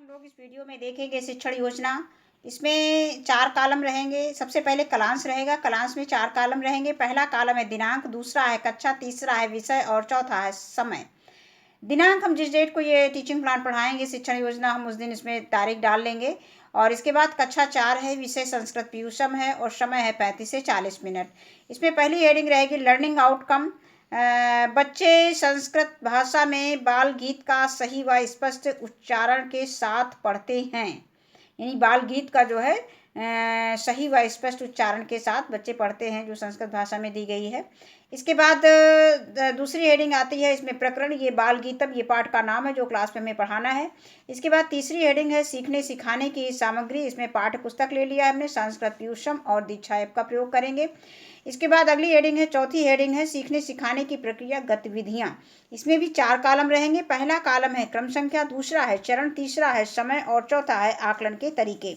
लोग इस वीडियो में देखेंगे शिक्षण योजना। इसमें 4 कॉलम रहेंगे। सबसे पहले कलांश रहेगा। कलांश में 4 कॉलम रहेंगे। पहला कॉलम है दिनांक, दूसरा है कक्षा, तीसरा है विषय और चौथा है समय। दिनांक हम जिस डेट को ये टीचिंग प्लान पढ़ाएंगे शिक्षण योजना, हम उस दिन इसमें तारीख डाल लेंगे। और इसके बाद कक्षा 4 है, विषय संस्कृत पीयूषम है और समय है 35 से 40 मिनट। इसमें पहली हेडिंग रहेगी लर्निंग आउटकम। बच्चे संस्कृत भाषा में बाल गीत का सही व स्पष्ट उच्चारण के साथ पढ़ते हैं। यानी बाल गीत का जो है सही व स्पष्ट उच्चारण के साथ बच्चे पढ़ते हैं, जो संस्कृत भाषा में दी गई है। इसके बाद दूसरी हेडिंग आती है इसमें प्रकरण, ये बाल गीतम, ये पाठ का नाम है जो क्लास में हमें पढ़ाना है। इसके बाद तीसरी हेडिंग है सीखने सिखाने की सामग्री। इसमें पाठ्य पुस्तक ले लिया है हमने, संस्कृत पीयूषम और दीक्षा ऐप का प्रयोग करेंगे। इसके बाद अगली हेडिंग है, चौथी हेडिंग है सीखने सिखाने की प्रक्रिया गतिविधियां। इसमें भी 4 कॉलम रहेंगे। पहला कॉलम है क्रम संख्या, दूसरा है चरण, तीसरा है समय और चौथा है आकलन के तरीके।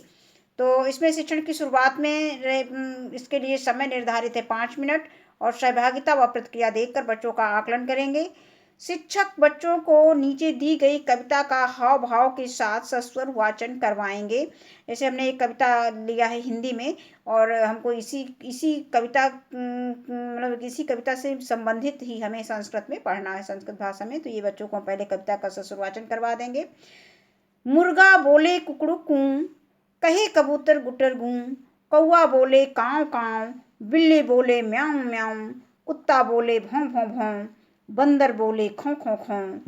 तो इसमें शिक्षण की शुरुआत में इसके लिए समय निर्धारित है 5 मिनट और सहभागिता व प्रतिक्रिया देखकर बच्चों का आकलन करेंगे। शिक्षक बच्चों को नीचे दी गई कविता का हाव भाव के साथ सस्वर वाचन करवाएंगे। जैसे हमने एक कविता लिया है हिंदी में और हमको इसी कविता मतलब इसी कविता से संबंधित ही हमें संस्कृत में पढ़ना है, संस्कृत भाषा में। तो ये बच्चों को पहले कविता का सस्वर वाचन करवा देंगे। मुर्गा बोले कुकड़ू कूं, कहे कबूतर गुटर गूं, कौआ बोले काँव काँव, बिल्ली बोले म्याऊं म्याऊं, कुत्ता बोले भौं भौं भौं, बंदर बोले खों खों खों।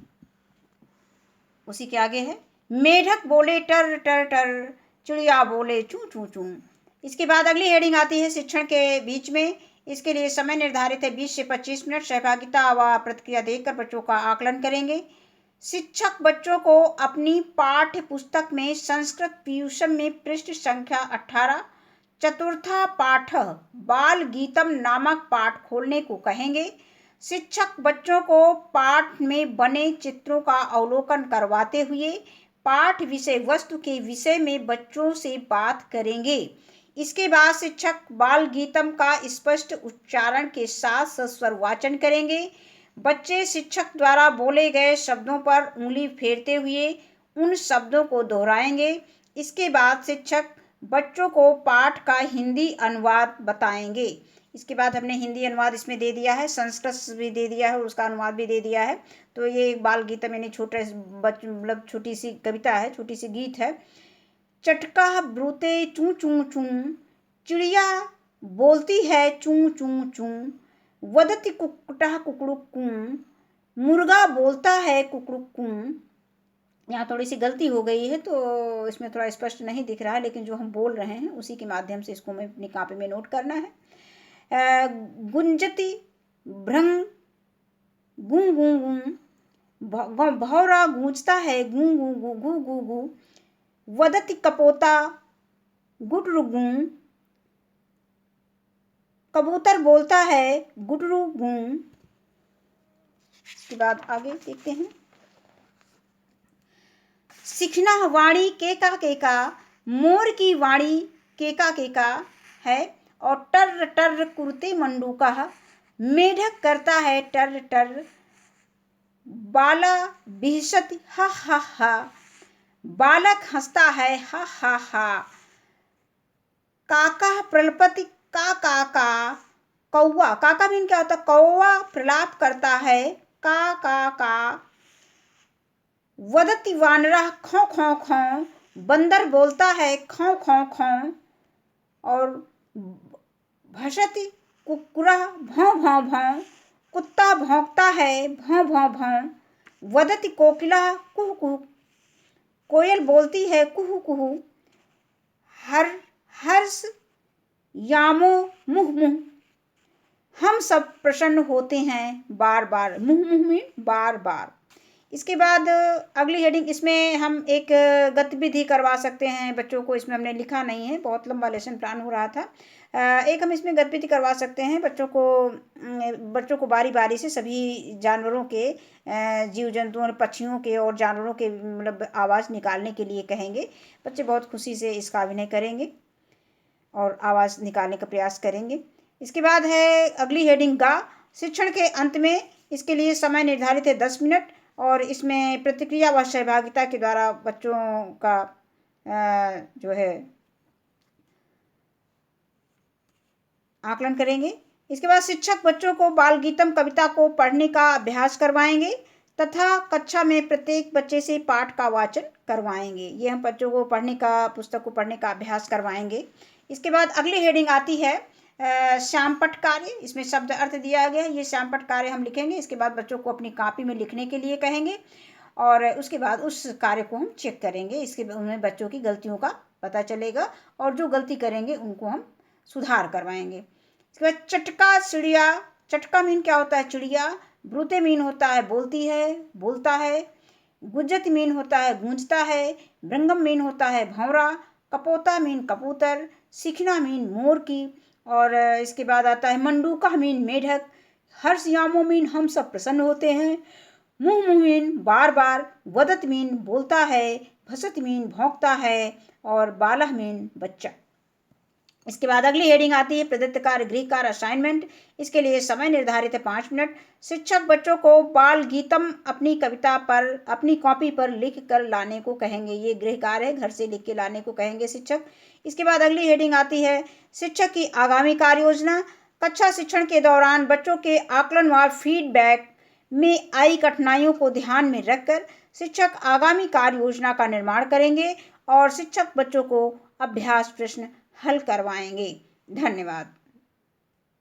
उसी के आगे है मेढक बोले टर टर टर, चिड़िया बोले चूं चूं चूं। इसके बाद अगली हेडिंग आती है शिक्षण के बीच में। इसके लिए समय निर्धारित है 20 से 25 मिनट। सहभागिता व प्रतिक्रिया देखकर बच्चों का आकलन करेंगे। शिक्षक बच्चों को अपनी पाठ्य पुस्तक में संस्कृत पीयूषम में पृष्ठ संख्या 18 चतुर्था पाठ बाल गीतम नामक पाठ खोलने को कहेंगे। शिक्षक बच्चों को पाठ में बने चित्रों का अवलोकन करवाते हुए पाठ विषय वस्तु के विषय में बच्चों से बात करेंगे। इसके बाद शिक्षक बाल गीतम का स्पष्ट उच्चारण के साथ सस्वर वाचन करेंगे। बच्चे शिक्षक द्वारा बोले गए शब्दों पर उंगली फेरते हुए उन शब्दों को दोहराएंगे। इसके बाद शिक्षक बच्चों को पाठ का हिंदी अनुवाद बताएंगे। इसके बाद हमने हिंदी अनुवाद इसमें दे दिया है, संस्कृत भी दे दिया है और उसका अनुवाद भी दे दिया है। तो ये एक बाल गीतम यानी मतलब छोटी सी कविता है, छोटी सी गीत है। चटका ब्रूते चूं चूं चूं, चिड़िया बोलती है चूं चूं चूं, वदति कुक्कुटः कुक्कुरुक्कूं, मुर्गा बोलता है कुक्कुरुक्कूं। यहाँ थोड़ी सी गलती हो गई है तो इसमें थोड़ा स्पष्ट नहीं दिख रहा है, लेकिन जो हम बोल रहे हैं उसी के माध्यम से इसको हमें अपनी कॉपी में नोट करना है। गुंजति भ्रंग गूं गूं गूं, भौरा गूंजता है गूं गूं गूं गूं गूं गूं, वदति कपोता गुटरू गूं, कबूतर बोलता है गुटरू गूं। इसके बाद आगे देखते हैं। सीखना वाणी केका, मोर की वाणी केका है और टर टर कुर्ते मंडूका, मेढक करता है टर टर, बाला बिहसति हा हा हा, बालक हंसता है हा हा हा, काका प्रलपति का का, कौवा, काका मीन क्या होता है, कौवा प्रलाप करता है का, वदति वानरा खौं खौं खौं, बंदर बोलता है खौं खौं खौं, और भसति कुक्कुरः भौं भौं भौं, कुत्ता भौंकता है भौं भौं भौं, वदति कोकिला कुहू कुहू, कोयल बोलती है कुहू कुहू, हर्ष यामो मुह मुह, हम सब प्रसन्न होते हैं बार बार, मुह मुह में बार बार। इसके बाद अगली हेडिंग, इसमें हम एक गतिविधि करवा सकते हैं बच्चों को। इसमें हमने लिखा नहीं है, बहुत लंबा लेसन प्लान हो रहा था। एक हम इसमें गतिविधि करवा सकते हैं बच्चों को बारी बारी से सभी जानवरों के, जीव जंतुओं, पक्षियों के और जानवरों के मतलब आवाज़ निकालने के लिए कहेंगे। बच्चे बहुत खुशी से इसका अभिनय करेंगे और आवाज़ निकालने का प्रयास करेंगे। इसके बाद है अगली हेडिंग गा। शिक्षण के अंत में इसके लिए समय निर्धारित है 10 मिनट। और इसमें प्रतिक्रिया व सहभागिता के द्वारा बच्चों का जो है आकलन करेंगे। इसके बाद शिक्षक बच्चों को बाल गीतम कविता को पढ़ने का अभ्यास करवाएंगे तथा कक्षा में प्रत्येक बच्चे से पाठ का वाचन करवाएंगे। ये हम बच्चों को पढ़ने का, पुस्तक को पढ़ने का अभ्यास करवाएंगे। इसके बाद अगली हेडिंग आती है श्यामपट्ट कार्य। इसमें शब्द अर्थ दिया गया है। ये श्यामपट्ट कार्य हम लिखेंगे। इसके बाद बच्चों को अपनी कॉपी में लिखने के लिए कहेंगे और उसके बाद उस कार्य को हम चेक करेंगे। इसके उनमें बच्चों की गलतियों का पता चलेगा और जो गलती करेंगे उनको हम सुधार करवाएंगे। इसके बाद चटका चिड़िया। चटका मीन क्या होता है? चिड़िया। ब्रूते मीन होता है बोलती है, बोलता है। गुज्जत मीन होता है गूंजता है। भृंगम मीन होता है भंवरा। कपोता मीन कबूतर। सीखना मीन मोर की। और इसके बाद आता है मंडूका मीन मेढक। हर्षयामो मीन हम सब प्रसन्न होते हैं। मुँह मुँह मीन बार बार। वदत मीन बोलता है। भसत मीन भौंकता है। और बालह मीन बच्चा। इसके बाद अगली हेडिंग आती है प्रदत्त कार्य गृह कार्य असाइनमेंट। इसके लिए समय निर्धारित है 5 मिनट। शिक्षक बच्चों को बाल गीतम अपनी कविता पर, अपनी कॉपी पर लिख कर लाने को कहेंगे। ये गृह कार्य है, घर से लिख के लाने को कहेंगे शिक्षक। इसके बाद अगली हेडिंग आती है शिक्षक की आगामी कार्य योजना। कक्षा शिक्षण के दौरान बच्चों के आकलन व फीडबैक में आई कठिनाइयों को ध्यान में रखकर शिक्षक आगामी कार्य योजना का निर्माण करेंगे और शिक्षक बच्चों को अभ्यास प्रश्न हल करवाएंगे। धन्यवाद।